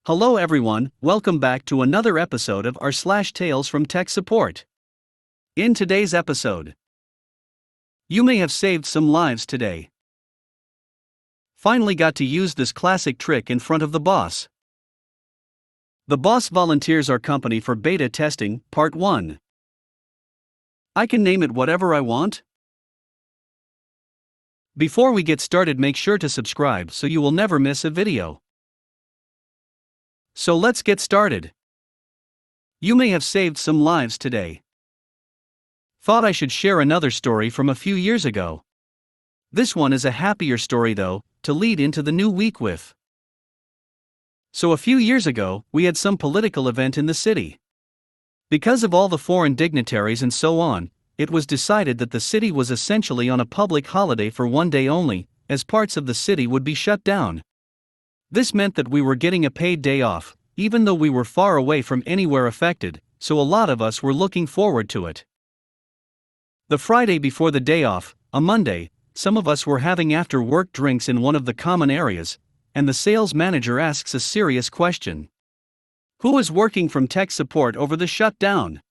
Hello everyone, welcome back to another episode of r/slash Tales from Tech Support. In today's episode, you may have saved some lives today. Finally got to use this classic trick in front of the boss. The boss volunteers our company for beta testing, part 1. I can name it whatever I want. Before we get started, make sure to subscribe so you will never miss a video. So let's get started. You may have saved some lives today. Thought I should share another story from a few years ago. This one is a happier story though, to lead into the new week with. So a few years ago, we had some political event in the city. Because of all the foreign dignitaries and so on, it was decided that the city was essentially on a public holiday for one day only, as parts of the city would be shut down. This meant that we were getting a paid day off, even though we were far away from anywhere affected, so a lot of us were looking forward to it. The Friday before the day off, a Monday, some of us were having after-work drinks in one of the common areas, and the sales manager asks a serious question. Who is working from tech support over the shutdown?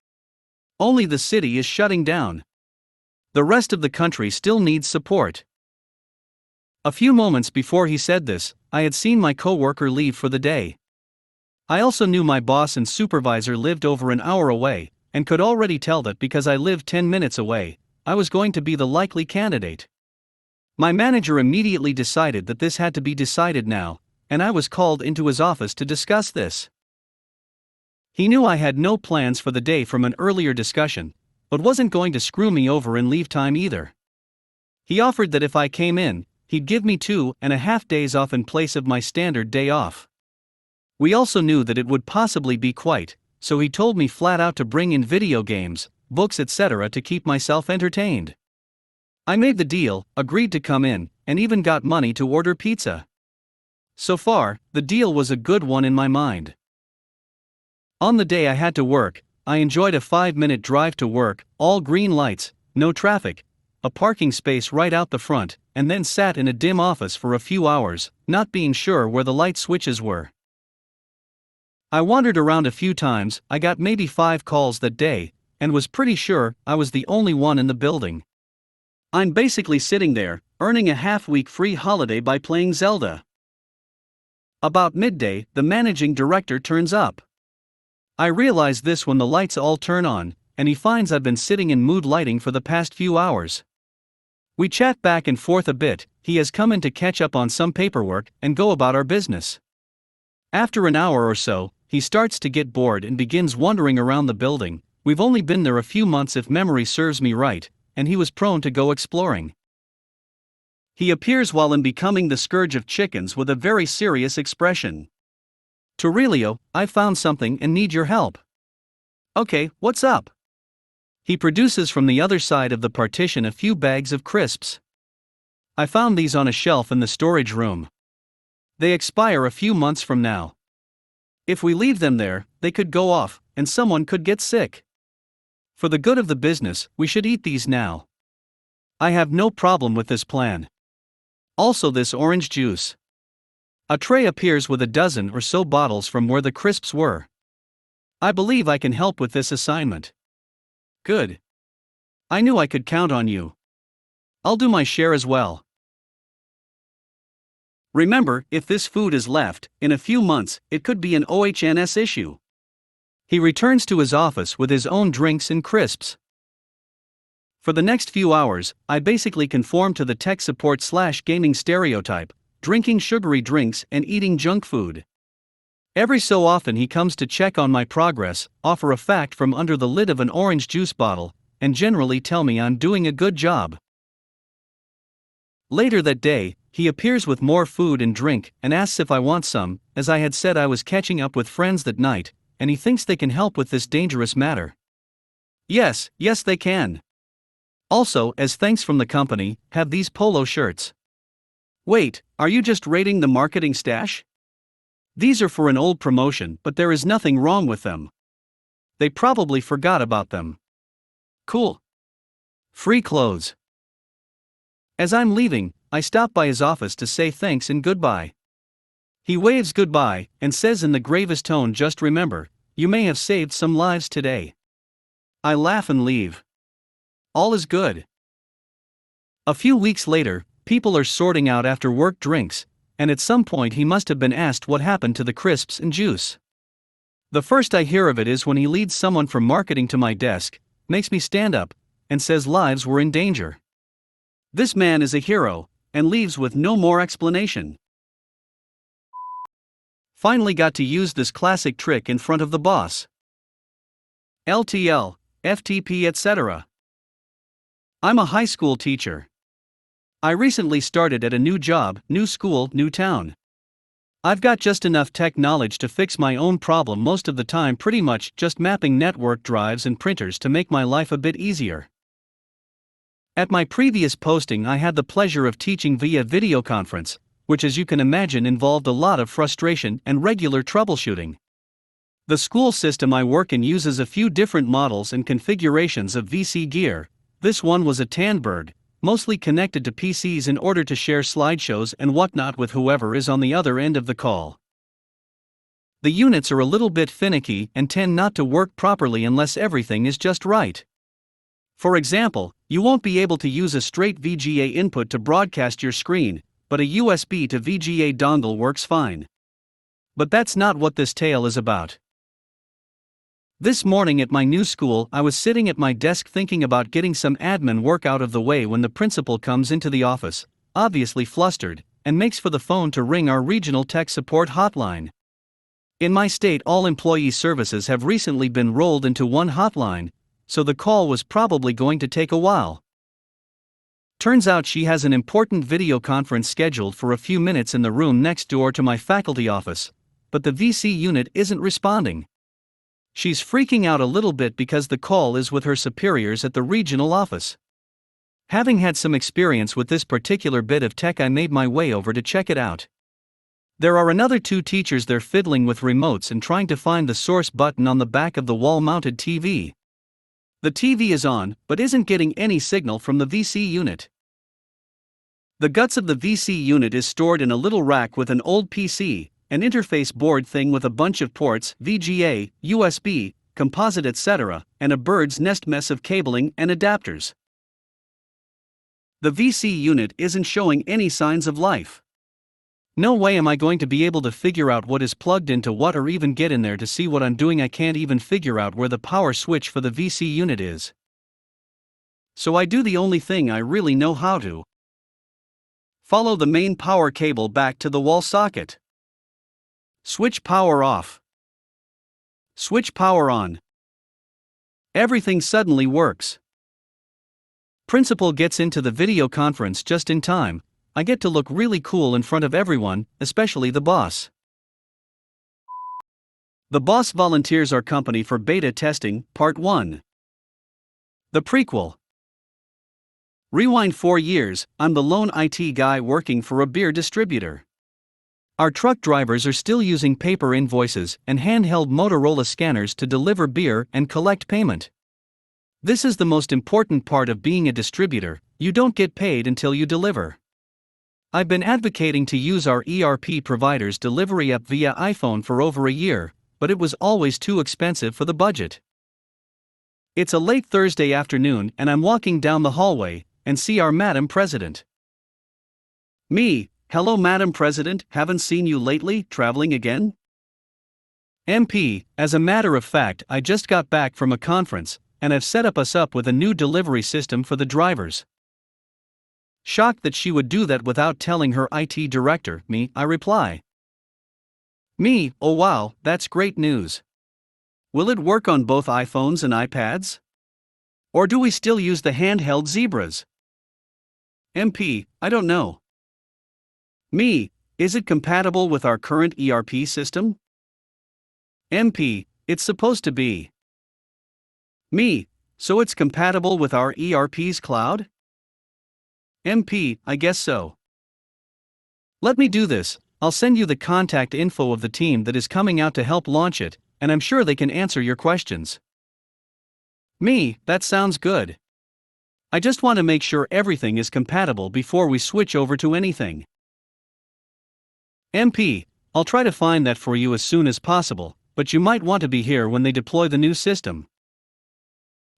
Only the city is shutting down. The rest of the country still needs support. A few moments before he said this, I had seen my coworker leave for the day. I also knew my boss and supervisor lived over an hour away, and could already tell that because I lived 10 minutes away, I was going to be the likely candidate. My manager immediately decided that this had to be decided now, and I was called into his office to discuss this. He knew I had no plans for the day from an earlier discussion, but wasn't going to screw me over in leave time either. He offered that if I came in, he'd give me 2.5 days off in place of my standard day off. We also knew that it would possibly be quite, so he told me flat out to bring in video games, books, etc. to keep myself entertained. I made the deal, agreed to come in, and even got money to order pizza. So far, the deal was a good one in my mind. On the day I had to work, I enjoyed a 5-minute drive to work, all green lights, no traffic, a parking space right out the front, and then sat in a dim office for a few hours, not being sure where the light switches were. I wandered around a few times, I got maybe 5 calls that day, and was pretty sure I was the only one in the building. I'm basically sitting there, earning a half-week free holiday by playing Zelda. About midday, the managing director turns up. I realize this when the lights all turn on, and he finds I've been sitting in mood lighting for the past few hours. We chat back and forth a bit. He has come in to catch up on some paperwork and go about our business. After an hour or so, he starts to get bored and begins wandering around the building. We've only been there a few months if memory serves me right, and he was prone to go exploring. He appears while I'm becoming the scourge of chickens with a very serious expression. Torelio, I found something and need your help. Okay, what's up? He produces from the other side of the partition a few bags of crisps. I found these on a shelf in the storage room. They expire a few months from now. If we leave them there, they could go off, and someone could get sick. For the good of the business, we should eat these now. I have no problem with this plan. Also this orange juice. A tray appears with a dozen or so bottles from where the crisps were. I believe I can help with this assignment. Good. I knew I could count on you. I'll do my share as well. Remember, if this food is left, in a few months, it could be an OHS issue. He returns to his office with his own drinks and crisps. For the next few hours, I basically conform to the tech support/gaming stereotype, drinking sugary drinks and eating junk food. Every so often he comes to check on my progress, offer a fact from under the lid of an orange juice bottle, and generally tell me I'm doing a good job. Later that day, he appears with more food and drink and asks if I want some, as I had said I was catching up with friends that night, and he thinks they can help with this dangerous matter. Yes, they can. Also, as thanks from the company, have these polo shirts. Wait, are you just raiding the marketing stash? These are for an old promotion, but there is nothing wrong with them. They probably forgot about them. Cool. Free clothes. As I'm leaving, I stop by his office to say thanks and goodbye. He waves goodbye and says in the gravest tone, "Just remember, you may have saved some lives today." I laugh and leave. All is good. A few weeks later, people are sorting out after work drinks, and at some point he must have been asked what happened to the crisps and juice. The first I hear of it is when he leads someone from marketing to my desk, makes me stand up, and says lives were in danger. This man is a hero, and leaves with no more explanation. Finally got to use this classic trick in front of the boss. LTL, FTP, etc. I'm a high school teacher. I recently started at a new job, new school, new town. I've got just enough tech knowledge to fix my own problem most of the time, pretty much just mapping network drives and printers to make my life a bit easier. At my previous posting, I had the pleasure of teaching via video conference, which as you can imagine involved a lot of frustration and regular troubleshooting. The school system I work in uses a few different models and configurations of VC gear. This one was a Tandberg, mostly connected to PCs in order to share slideshows and whatnot with whoever is on the other end of the call. The units are a little bit finicky and tend not to work properly unless everything is just right. For example, you won't be able to use a straight VGA input to broadcast your screen, but a USB to VGA dongle works fine. But that's not what this tale is about. This morning at my new school, I was sitting at my desk thinking about getting some admin work out of the way when the principal comes into the office, obviously flustered, and makes for the phone to ring our regional tech support hotline. In my state, all employee services have recently been rolled into one hotline, so the call was probably going to take a while. Turns out she has an important video conference scheduled for a few minutes in the room next door to my faculty office, but the VC unit isn't responding. She's freaking out a little bit because the call is with her superiors at the regional office. Having had some experience with this particular bit of tech, I made my way over to check it out. There are another two teachers there fiddling with remotes and trying to find the source button on the back of the wall-mounted TV. The TV is on, but isn't getting any signal from the VC unit. The guts of the VC unit is stored in a little rack with an old PC, an interface board thing with a bunch of ports, VGA, USB, composite, etc., and a bird's nest mess of cabling and adapters. The VC unit isn't showing any signs of life. No way am I going to be able to figure out what is plugged into what or even get in there to see what I'm doing. I can't even figure out where the power switch for the VC unit is. So I do the only thing I really know how to. Follow the main power cable back to the wall socket. Switch power off. Switch power on. Everything suddenly works. Principal gets into the video conference just in time. I get to look really cool in front of everyone, especially the boss. The boss volunteers our company for beta testing, Part 1. The prequel. Rewind 4 years, I'm the lone IT guy working for a beer distributor. Our truck drivers are still using paper invoices and handheld Motorola scanners to deliver beer and collect payment. This is the most important part of being a distributor: you don't get paid until you deliver. I've been advocating to use our ERP provider's delivery app via iPhone for over a year, but it was always too expensive for the budget. It's a late Thursday afternoon and I'm walking down the hallway and see our Madam President. Me: "Hello Madam President, haven't seen you lately, traveling again?" MP: "As a matter of fact, I just got back from a conference, and I've set us up with a new delivery system for the drivers." Shocked that she would do that without telling her IT director, I reply. Me: "Oh wow, that's great news. Will it work on both iPhones and iPads? Or do we still use the handheld Zebras?" MP: "I don't know." Me: "Is it compatible with our current ERP system?" MP: "It's supposed to be." Me: "So it's compatible with our ERP's cloud?" MP: "I guess so." Let me do this. I'll send you the contact info of the team that is coming out to help launch it, and I'm sure they can answer your questions. Me: "That sounds good. I just want to make sure everything is compatible before we switch over to anything." MP: I'll try to find that for you as soon as possible, but you might want to be here when they deploy the new system.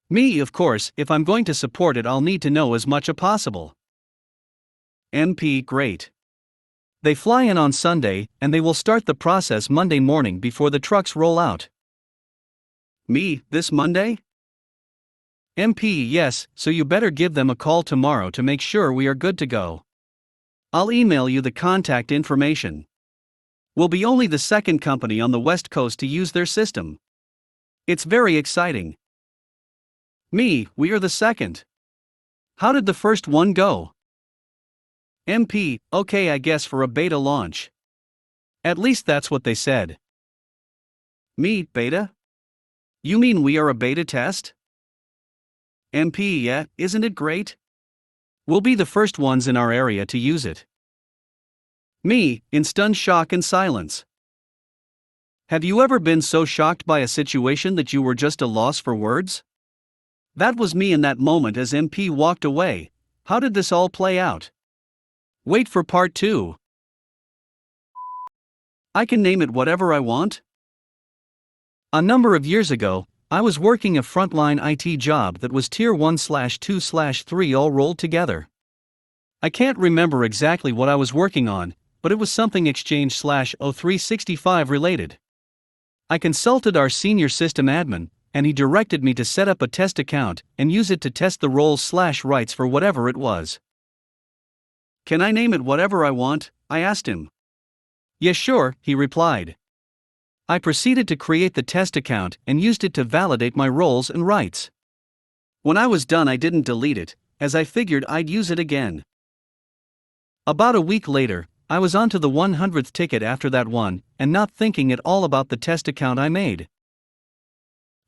Me, of course, if I'm going to support it, I'll need to know as much as possible. MP, great. They fly in on Sunday, and they will start the process Monday morning before the trucks roll out. Me, this Monday? MP, yes, so you better give them a call tomorrow to make sure we are good to go. I'll email you the contact information. We'll be only the second company on the West Coast to use their system. It's very exciting. Me, we are the second. How did the first one go? MP, okay, I guess for a beta launch. At least that's what they said. Me, beta? You mean we are a beta test? MP, yeah, isn't it great? We'll be the first ones in our area to use it. Me, in stunned shock and silence. Have you ever been so shocked by a situation that you were just a loss for words? That was me in that moment as MP walked away. How did this all play out? Wait for part 2. I can name it whatever I want. A number of years ago, I was working a frontline IT job that was Tier 1/2/3 all rolled together. I can't remember exactly what I was working on, but it was something Exchange/O365 related. I consulted our senior system admin, and he directed me to set up a test account and use it to test the roles/rights for whatever it was. Can I name it whatever I want? I asked him. Yes, sure, he replied. I proceeded to create the test account and used it to validate my roles and rights. When I was done, I didn't delete it, as I figured I'd use it again. About a week later, I was onto the 100th ticket after that one, and not thinking at all about the test account I made.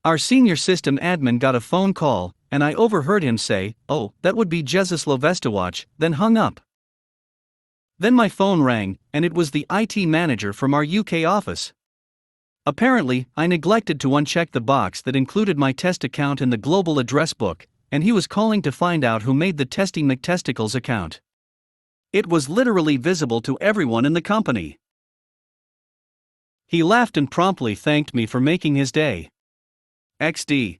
Our senior system admin got a phone call, and I overheard him say, "Oh, that would be Jezislav Vestowach," then hung up. Then my phone rang, and it was the IT manager from our UK office. Apparently, I neglected to uncheck the box that included my test account in the global address book, and he was calling to find out who made the Testing McTesticles account. It was literally visible to everyone in the company. He laughed and promptly thanked me for making his day. XD.